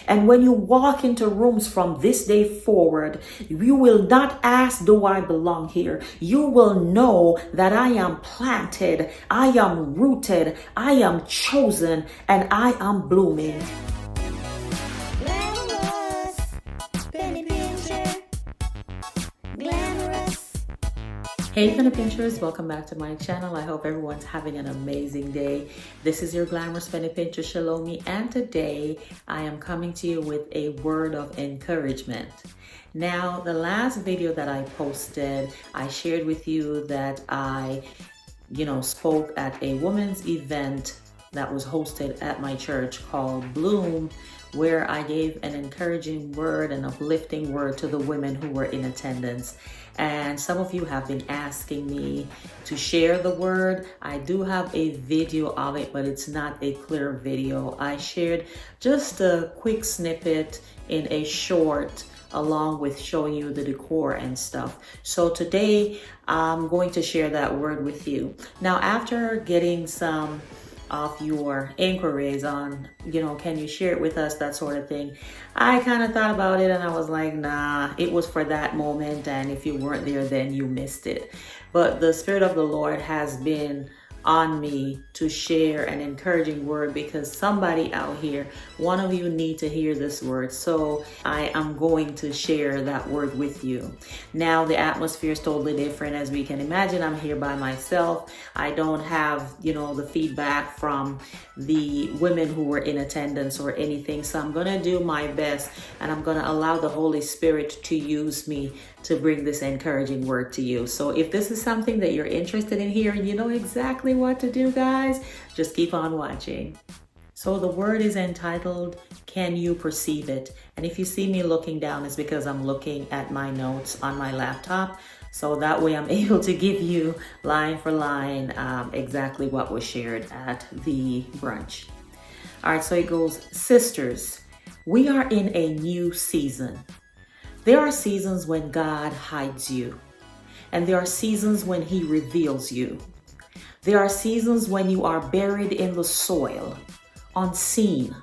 And when you walk into rooms from this day forward, you will not ask, do I belong here? You will know that I am planted, I am rooted, I am chosen, and I am blooming. Glamorous, penny pincher, glamorous. Hey penny pinchers, welcome back to my channel. I hope everyone's having an amazing day. This is your Glamorous Penny Pincher, Chelomie, and today I am coming to you with a word of encouragement. Now, the last video that I posted, I shared with you that I, spoke at a women's event that was hosted at my church called Bloom, where I gave an encouraging word, an uplifting word to the women who were in attendance. And some of you have been asking me to share the word. I do have a video of it, but it's not a clear video. I shared just a quick snippet in a short, along with showing you the decor and stuff. So today I'm going to share that word with you. Now, after getting some of your inquiries on, can you share it with us, that sort of thing, I kind of thought about it and I was like, nah, it was for that moment, and if you weren't there, then you missed it. But the Spirit of the Lord has been on me to share an encouraging word, because somebody out here, one of you need to hear this word. So I am going to share that word with you. Now, the atmosphere is totally different. As we can imagine, I'm here by myself. I don't have, the feedback from the women who were in attendance or anything. So I'm going to do my best, and I'm going to allow the Holy Spirit to use me to bring this encouraging word to you. So if this is something that you're interested in hearing, you know exactly what to do, guys. Just keep on watching. So the word is entitled, Can You Perceive It? And if you see me looking down, it's because I'm looking at my notes on my laptop. So that way I'm able to give you line for line exactly what was shared at the brunch. All right, so it goes, sisters, we are in a new season. There are seasons when God hides you, and there are seasons when He reveals you. There are seasons when you are buried in the soil, unseen,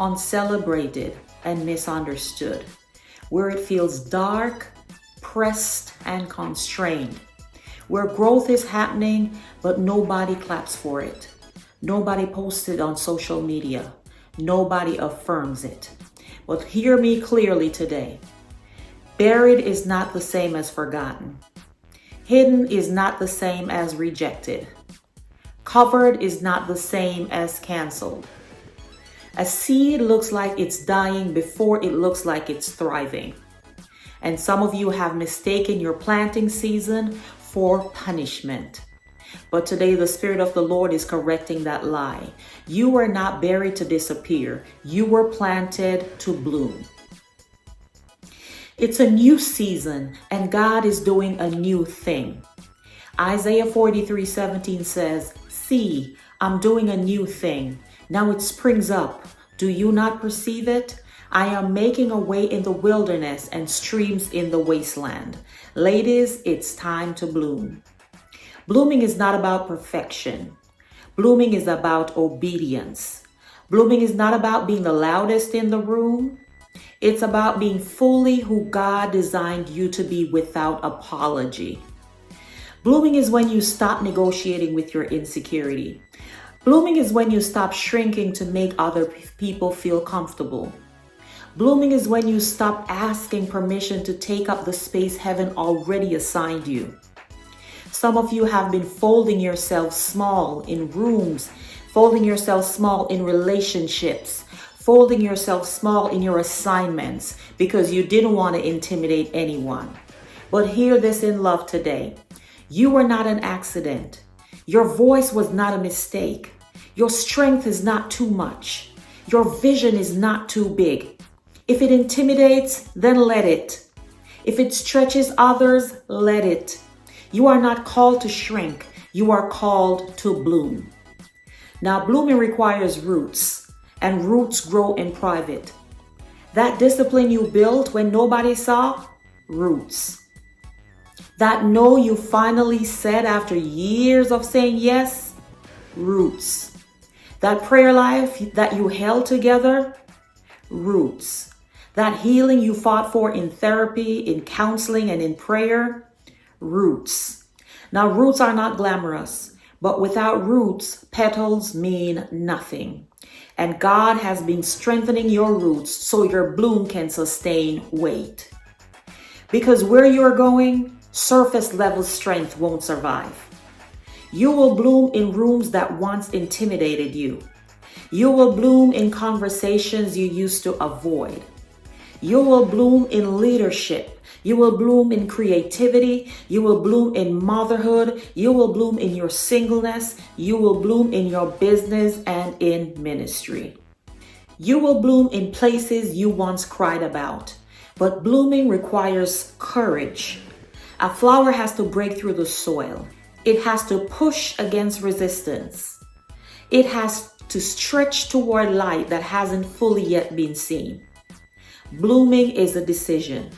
uncelebrated, and misunderstood, where it feels dark, pressed, and constrained, where growth is happening, but nobody claps for it. Nobody posts it on social media. Nobody affirms it. But hear me clearly today. Buried is not the same as forgotten. Hidden is not the same as rejected. Covered is not the same as canceled. A seed looks like it's dying before it looks like it's thriving. And some of you have mistaken your planting season for punishment. But today the Spirit of the Lord is correcting that lie. You were not buried to disappear. You were planted to bloom. It's a new season, and God is doing a new thing. Isaiah 43:17 says, See, I'm doing a new thing. Now it springs up. Do you not perceive it? I am making a way in the wilderness and streams in the wasteland. Ladies, it's time to bloom. Blooming is not about perfection. Blooming is about obedience. Blooming is not about being the loudest in the room. It's about being fully who God designed you to be without apology. Blooming is when you stop negotiating with your insecurity. Blooming is when you stop shrinking to make other people feel comfortable. Blooming is when you stop asking permission to take up the space heaven already assigned you. Some of you have been folding yourself small in rooms, folding yourself small in relationships, folding yourself small in your assignments because you didn't want to intimidate anyone. But hear this in love today. You were not an accident. Your voice was not a mistake. Your strength is not too much. Your vision is not too big. If it intimidates, then let it. If it stretches others, let it. You are not called to shrink. You are called to bloom. Now, blooming requires roots, and roots grow in private. That discipline you built when nobody saw, roots. That no you finally said after years of saying yes, roots. That prayer life that you held together, Roots. That healing you fought for in therapy, in counseling, and in prayer. Roots. Now, roots are not glamorous, but without roots, petals mean nothing. And God has been strengthening your roots so your bloom can sustain weight. Because where you're going, surface level strength won't survive. You will bloom in rooms that once intimidated you. You will bloom in conversations you used to avoid. You will bloom in leadership. You will bloom in creativity. You will bloom in motherhood. You will bloom in your singleness. You will bloom in your business and in ministry. You will bloom in places you once cried about. But blooming requires courage. A flower has to break through the soil. It has to push against resistance. It has to stretch toward light that hasn't fully yet been seen. Blooming is a decision.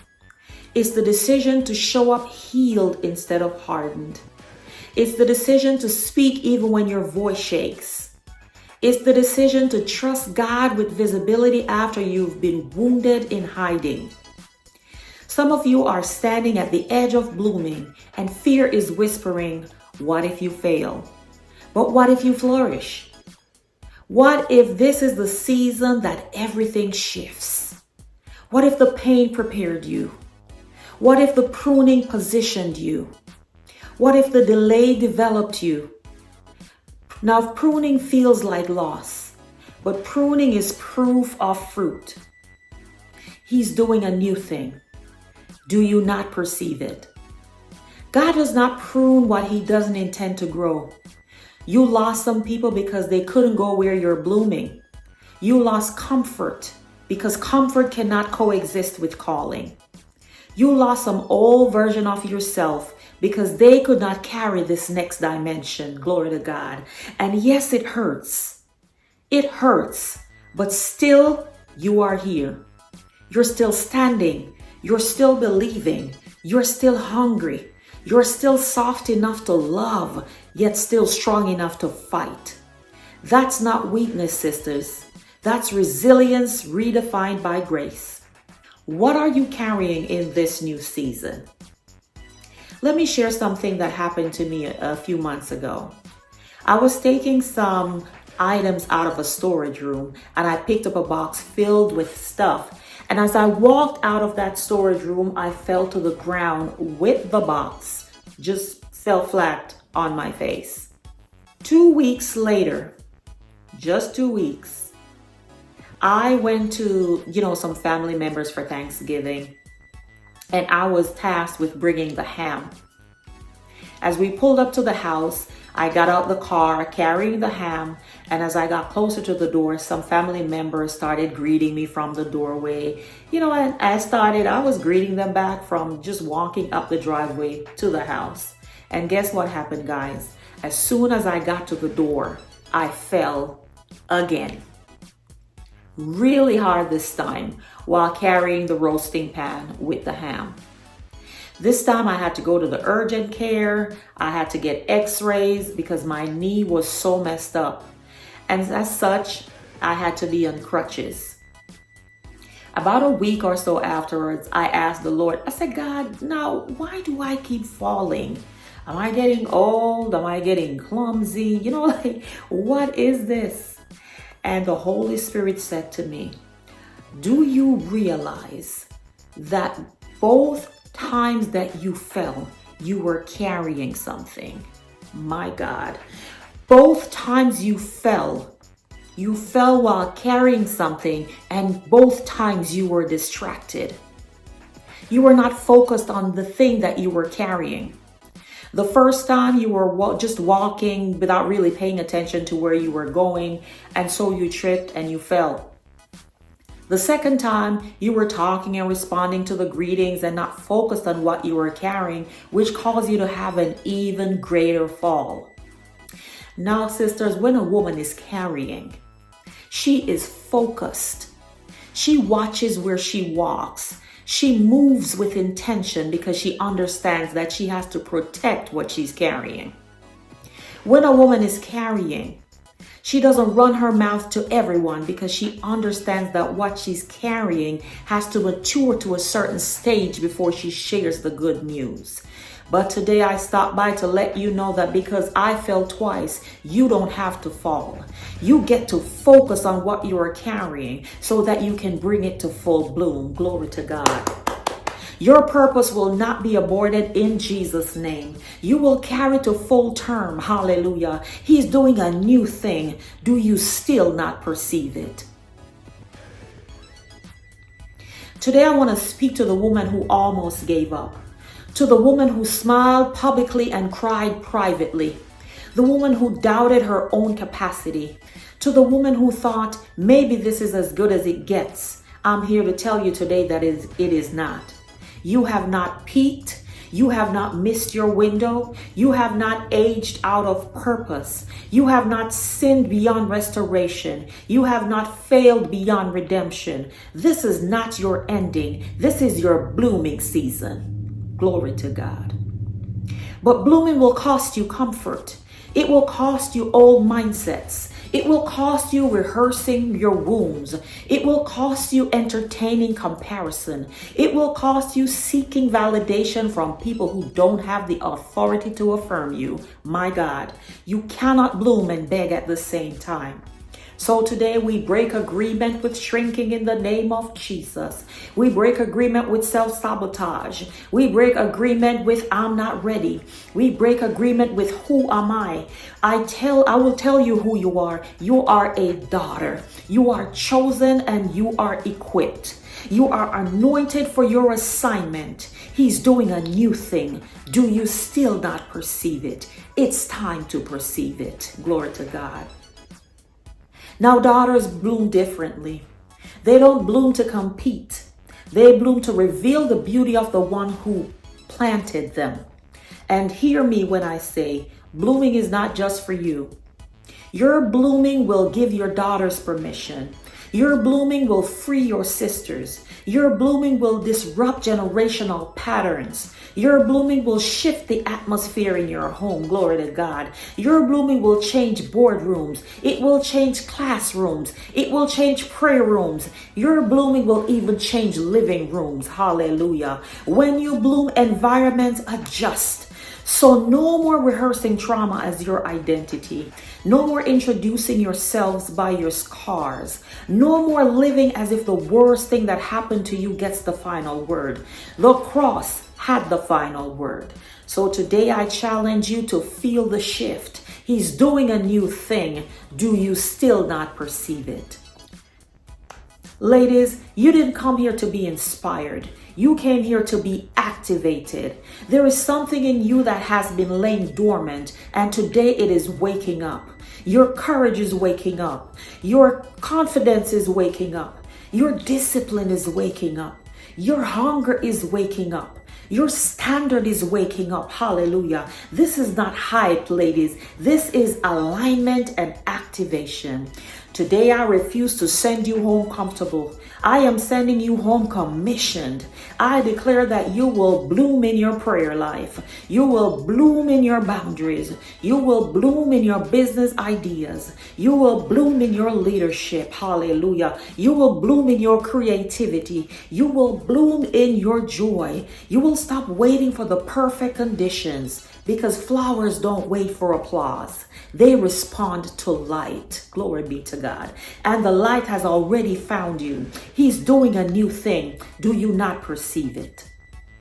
It's the decision to show up healed instead of hardened. It's the decision to speak even when your voice shakes. It's the decision to trust God with visibility after you've been wounded in hiding. Some of you are standing at the edge of blooming and fear is whispering, what if you fail? But what if you flourish? What if this is the season that everything shifts? What if the pain prepared you? What if the pruning positioned you? What if the delay developed you? Now, pruning feels like loss, but pruning is proof of fruit. He's doing a new thing. Do you not perceive it? God does not prune what He doesn't intend to grow. You lost some people because they couldn't go where you're blooming. You lost comfort because comfort cannot coexist with calling. You lost some old version of yourself because they could not carry this next dimension. Glory to God. And yes, it hurts. It hurts, but still you are here. You're still standing. You're still believing. You're still hungry. You're still soft enough to love, yet still strong enough to fight. That's not weakness, sisters. That's resilience redefined by grace. What are you carrying in this new season? Let me share something that happened to me a few months ago. I was taking some items out of a storage room and I picked up a box filled with stuff. And as I walked out of that storage room, I fell to the ground with the box, just fell flat on my face. 2 weeks later, just 2 weeks, I went to, some family members for Thanksgiving, and I was tasked with bringing the ham. As we pulled up to the house, I got out the car carrying the ham, and as I got closer to the door, some family members started greeting me from the doorway. And I was greeting them back from just walking up the driveway to the house. And guess what happened, guys? As soon as I got to the door, I fell again. Really hard this time while carrying the roasting pan with the ham. This time I had to go to the urgent care. I had to get x-rays because my knee was so messed up. And as such, I had to be on crutches. About a week or so afterwards, I asked the Lord, I said, God, now why do I keep falling? Am I getting old? Am I getting clumsy? What is this? And the Holy Spirit said to me, do you realize that both times that you fell, you were carrying something? My God. Both times you fell while carrying something, and both times you were distracted. You were not focused on the thing that you were carrying. The first time you were just walking without really paying attention to where you were going, and so you tripped and you fell. The second time, you were talking and responding to the greetings and not focused on what you were carrying, which caused you to have an even greater fall. Now, sisters, when a woman is carrying, she is focused. She watches where she walks. She moves with intention because she understands that she has to protect what she's carrying. When a woman is carrying, She doesn't run her mouth to everyone because she understands that what she's carrying has to mature to a certain stage before she shares the good news. But today I stopped by to let you know that because I fell twice, you don't have to fall. You get to focus on what you are carrying so that you can bring it to full bloom. Glory to God. Your purpose will not be aborted in Jesus' name. You will carry to full term. Hallelujah. He's doing a new thing. Do you still not perceive it? Today I want to speak to the woman who almost gave up. To the woman who smiled publicly and cried privately. The woman who doubted her own capacity. To the woman who thought, maybe this is as good as it gets. I'm here to tell you today that it is not. You have not peaked. You have not missed your window. You have not aged out of purpose. You have not sinned beyond restoration. You have not failed beyond redemption. This is not your ending. This is your blooming season. Glory to God. But blooming will cost you comfort. It will cost you old mindsets. It will cost you rehearsing your wounds. It will cost you entertaining comparison. It will cost you seeking validation from people who don't have the authority to affirm you. My God, you cannot bloom and beg at the same time. So today we break agreement with shrinking in the name of Jesus. We break agreement with self-sabotage. We break agreement with I'm not ready. We break agreement with who am I? I will tell you who you are. You are a daughter. You are chosen and you are equipped. You are anointed for your assignment. He's doing a new thing. Do you still not perceive it? It's time to perceive it. Glory to God. Now daughters bloom differently. They don't bloom to compete. They bloom to reveal the beauty of the one who planted them. And hear me when I say, blooming is not just for you. Your blooming will give your daughters permission. Your blooming will free your sisters. Your blooming will disrupt generational patterns. Your blooming will shift the atmosphere in your home. Glory to God. Your blooming will change boardrooms. It will change classrooms. It will change prayer rooms. Your blooming will even change living rooms. Hallelujah. When you bloom, environments adjust. So no more rehearsing trauma as your identity. No more introducing yourselves by your scars. No more living as if the worst thing that happened to you gets the final word. The cross had the final word. So today I challenge you to feel the shift. He's doing a new thing. Do you still not perceive it? Ladies, you didn't come here to be inspired. You came here to be activated. There is something in you that has been laying dormant, and today it is waking up. Your courage is waking up. Your confidence is waking up. Your discipline is waking up. Your hunger is waking up. Your standard is waking up. Hallelujah. This is not hype, ladies. This is alignment and activation. Today I refuse to send you home comfortable. I am sending you home commissioned. I declare that you will bloom in your prayer life. You will bloom in your boundaries. You will bloom in your business ideas. You will bloom in your leadership. Hallelujah. You will bloom in your creativity. You will bloom in your joy. You will stop waiting for the perfect conditions, because flowers don't wait for applause. They respond to light. Glory be to God. And the light has already found you. He's doing a new thing. Do you not perceive it?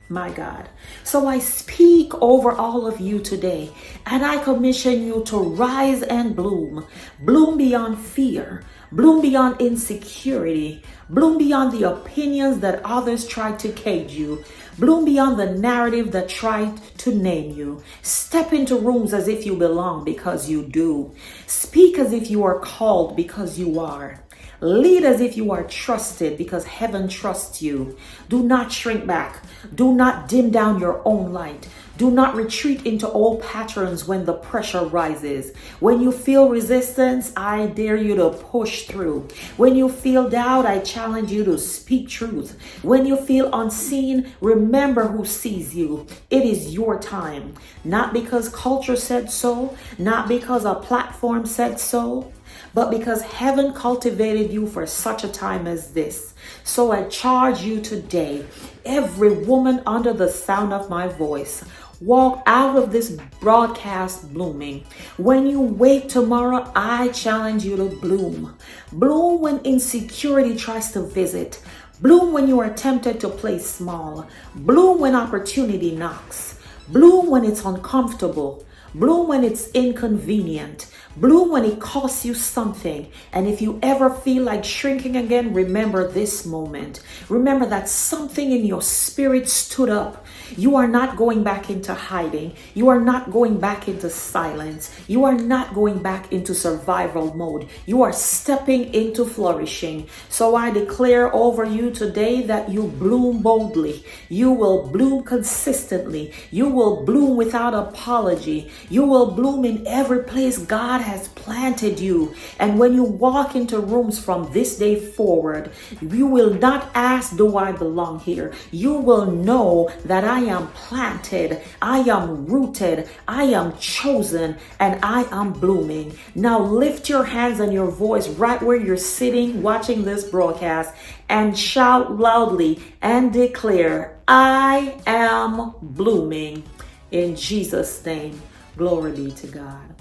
My God. So I speak over all of you today, and I commission you to rise and bloom. Bloom beyond fear. Bloom beyond insecurity. Bloom beyond the opinions that others tried to cage you. Bloom beyond the narrative that tried to name you. Step into rooms as if you belong, because you do. Speak as if you are called, because you are. Lead as if you are trusted, because heaven trusts you. Do not shrink back. Do not dim down your own light. Do not retreat into old patterns when the pressure rises. When you feel resistance, I dare you to push through. When you feel doubt, I challenge you to speak truth. When you feel unseen, remember who sees you. It is your time. Not because culture said so, not because a platform said so, but because heaven cultivated you for such a time as this. So I charge you today, every woman under the sound of my voice, walk out of this broadcast blooming. When you wake tomorrow, I challenge you to bloom. Bloom when insecurity tries to visit. Bloom when you are tempted to play small. Bloom when opportunity knocks. Bloom when it's uncomfortable. Bloom when it's inconvenient. Bloom when it costs you something. And if you ever feel like shrinking again, remember this moment. Remember that something in your spirit stood up. You are not going back into hiding. You are not going back into silence. You are not going back into survival mode. You are stepping into flourishing. So I declare over you today that you bloom boldly. You will bloom consistently. You will bloom without apology. You will bloom in every place God has planted you. And when you walk into rooms from this day forward, you will not ask, do I belong here? You will know that I am planted, I am rooted, I am chosen, and I am blooming. Now lift your hands and your voice right where you're sitting watching this broadcast and shout loudly and declare, I am blooming. In Jesus' name, glory be to God.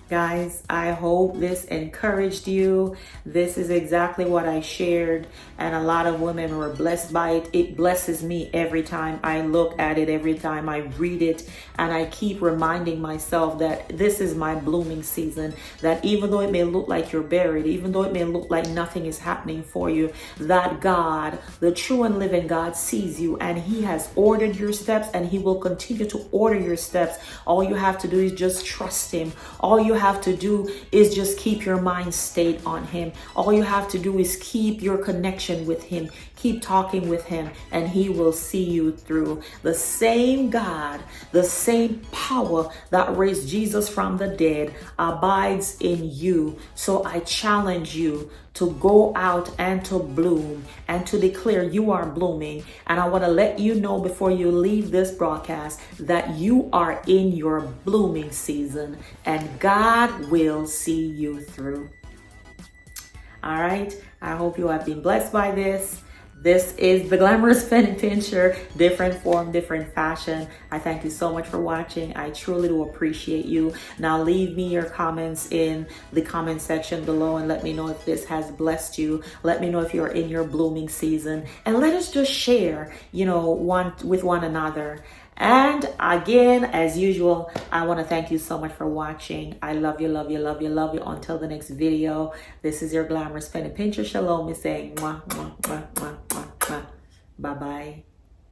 Guys, I hope this encouraged you. This is exactly what I shared, and a lot of women were blessed by it. It blesses me every time I look at it, every time I read it, and I keep reminding myself that this is my blooming season, that even though it may look like you're buried, even though it may look like nothing is happening for you, that God, the true and living God, sees you, and He has ordered your steps, and He will continue to order your steps. All you have to do is just trust Him. All you have to do is just keep your mind stayed on Him. All you have to do is keep your connection with Him. Keep talking with Him, and He will see you through. The same God, the same power that raised Jesus from the dead abides in you. So I challenge you to go out and to bloom and to declare you are blooming. And I want to let you know before you leave this broadcast that you are in your blooming season, and God will see you through. All right. I hope you have been blessed by this. This is the Glamorous Penny Pincher, different form, different fashion. I thank you so much for watching. I truly do appreciate you. Now leave me your comments in the comment section below and let me know if this has blessed you. Let me know if you're in your blooming season, and let us just share, one with one another. And again, as usual, I want to thank you so much for watching. I love you, love you, love you, love you. Until the next video, this is your Glamorous Penny Pincher, ChelomieC, saying mwah, mwah, mwah, mwah, mwah, mwah. Bye-bye.